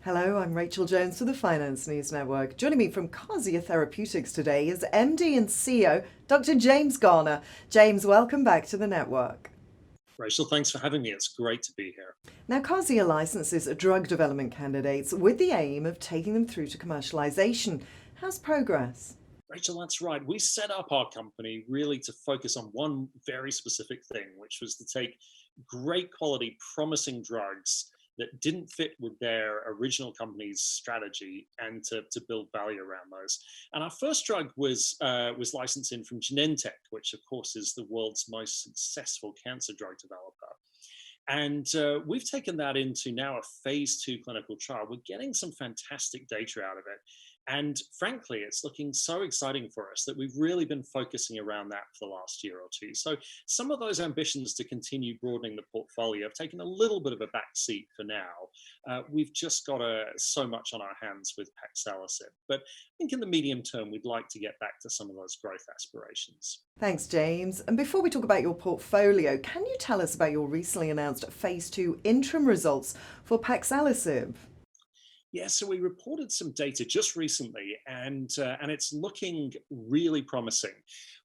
Hello, I'm Rachel Jones for the Finance News Network. Joining me from Kazia Therapeutics today is MD and CEO Dr. James Garner. James, welcome back to the network. Rachel, thanks for having me. It's great to be here. Now, Kazia licenses drug development candidates with the aim of taking them through to commercialization. How's progress? Rachel, that's right. We set up our company really to focus on one very specific thing, which was to take great quality, promising drugs that didn't fit with their original company's strategy and to build value around those. And our first drug was licensed in from Genentech, which of course is the world's most successful cancer drug developer. And we've taken that into now a phase 2 clinical trial. We're getting some fantastic data out of it. And frankly, it's looking so exciting for us that we've really been focusing around that for the last year or two. So some of those ambitions to continue broadening the portfolio have taken a little bit of a back seat for now. We've just got so much on our hands with paxalisib. But I think in the medium term, we'd like to get back to some of those growth aspirations. Thanks, James. And before we talk about your portfolio, can you tell us about your recently announced phase 2 interim results for paxalisib? Yeah, so we reported some data just recently, and it's looking really promising.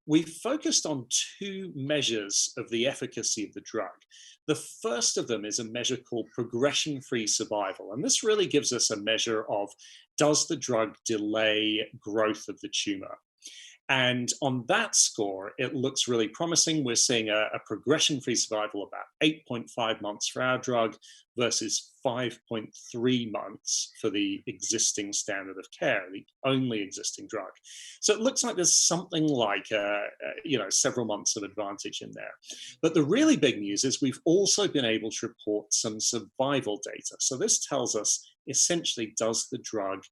We focused on two measures of the efficacy of the drug. The first of them is a measure called progression-free survival, and this really gives us a measure of, does the drug delay growth of the tumor? And on that score, it looks really promising. We're seeing a progression-free survival about 8.5 months for our drug versus 5.3 months for the existing standard of care, the only existing drug. So it looks like there's something like several months of advantage in there. But the really big news is we've also been able to report some survival data. So this tells us essentially, does the drug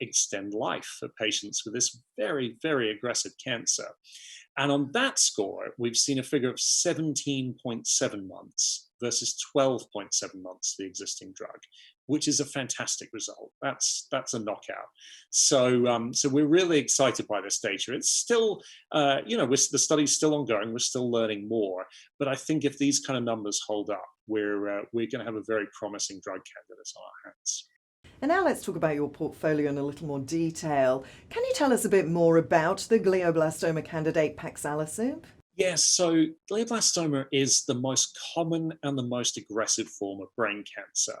extend life for patients with this very, very aggressive cancer. And on that score, we've seen a figure of 17.7 months versus 12.7 months for the existing drug, which is a fantastic result. That's a knockout. So we're really excited by this data. It's still, the study's still ongoing. We're still learning more. But I think if these kind of numbers hold up, we're going to have a very promising drug candidate on our hands. And now let's talk about your portfolio in a little more detail. Can you tell us a bit more about the glioblastoma candidate paxalisib? Yes, so glioblastoma is the most common and the most aggressive form of brain cancer.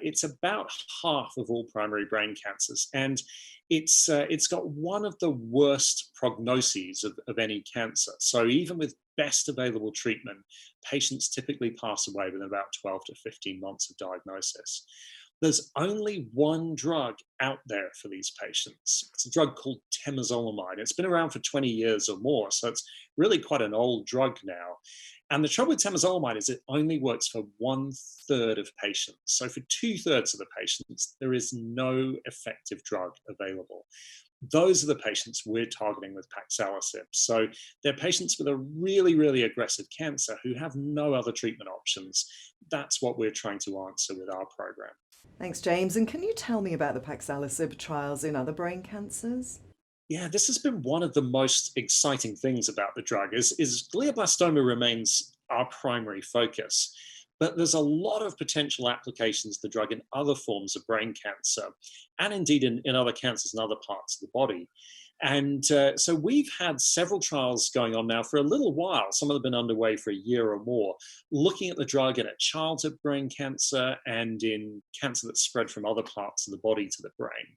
It's about half of all primary brain cancers, and it's got one of the worst prognoses of any cancer. So even with best available treatment, patients typically pass away within about 12 to 15 months of diagnosis. There's only one drug out there for these patients. It's a drug called temozolomide. It's been around for 20 years or more, so it's really quite an old drug now. And the trouble with temozolomide is it only works for 1/3 of patients. So for 2/3 of the patients, there is no effective drug available. Those are the patients we're targeting with paxalisib. So they're patients with a really, really aggressive cancer who have no other treatment options. That's what we're trying to answer with our program. Thanks, James. And can you tell me about the paxalisib trials in other brain cancers? Yeah, this has been one of the most exciting things about the drug is glioblastoma remains our primary focus. But there's a lot of potential applications of the drug in other forms of brain cancer, and indeed in other cancers in other parts of the body. And so we've had several trials going on now for a little while. Some of them have been underway for a year or more, looking at the drug in a childhood brain cancer and in cancer that's spread from other parts of the body to the brain.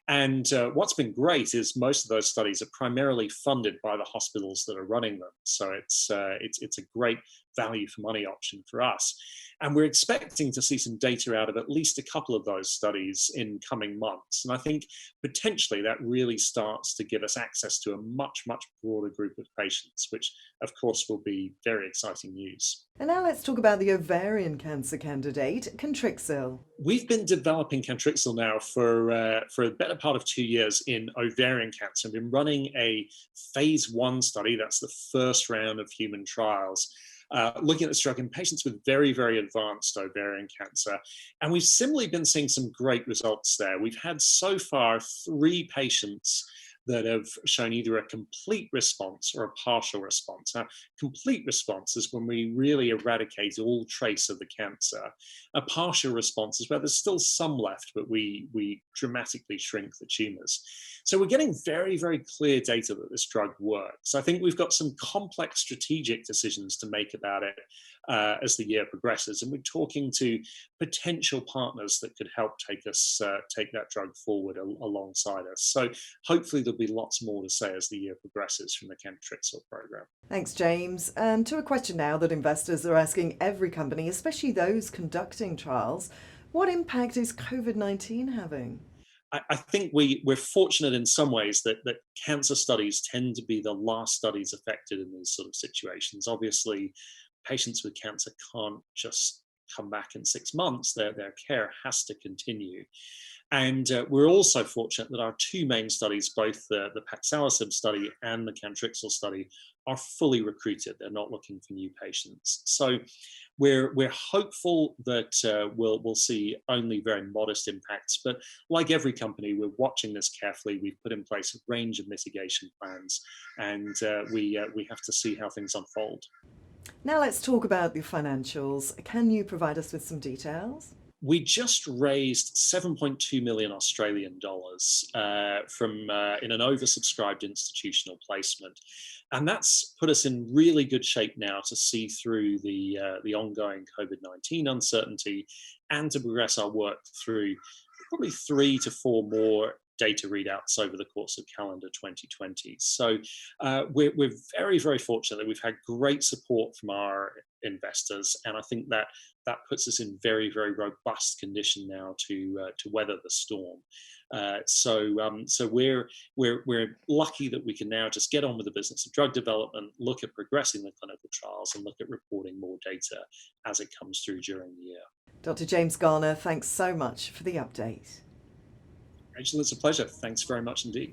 And what's been great is most of those studies are primarily funded by the hospitals that are running them. So it's a great value for money option for us. And we're expecting to see some data out of at least a couple of those studies in coming months. And I think potentially that really starts to give us access to a much, much broader group of patients, which of course will be very exciting news. And now let's talk about the ovarian cancer candidate, Cantrixil. We've been developing Cantrixil now for a better part of 2 years in ovarian cancer. We've been running a phase 1 study, that's the first round of human trials, looking at this drug in patients with very, very advanced ovarian cancer. And we've similarly been seeing some great results there. We've had so far 3 patients that have shown either a complete response or a partial response. Now, complete response is when we really eradicate all trace of the cancer. A partial response is where there's still some left, but we dramatically shrink the tumors. So we're getting very, very clear data that this drug works. I think we've got some complex strategic decisions to make about it as the year progresses, and we're talking to potential partners that could help take that drug forward alongside us. So hopefully there'll be lots more to say as the year progresses from the Cantrixil program. Thanks, James. And to a question now that investors are asking every company, especially those conducting trials, what impact is COVID-19 having? I think we're fortunate in some ways that cancer studies tend to be the last studies affected in these sort of situations. Obviously, patients with cancer can't just come back in 6 months. Their care has to continue. And we're also fortunate that our two main studies, both the paxalisib study and the Cantrixil study, are fully recruited. They're not looking for new patients. So we're hopeful that we'll see only very modest impacts. But like every company, we're watching this carefully. We've put in place a range of mitigation plans, and we have to see how things unfold. Now let's talk about the financials. Can you provide us with some details? We just raised 7.2 million Australian dollars from in an oversubscribed institutional placement, and that's put us in really good shape now to see through the ongoing COVID-19 uncertainty and to progress our work through probably 3 to 4 more data readouts over the course of calendar 2020. So we're very, very fortunate that we've had great support from our investors, and I think that puts us in very, very robust condition now to weather the storm. So we're lucky that we can now just get on with the business of drug development, look at progressing the clinical trials, and look at reporting more data as it comes through during the year. Dr. James Garner, thanks so much for the update. Rachel, it's a pleasure. Thanks very much indeed.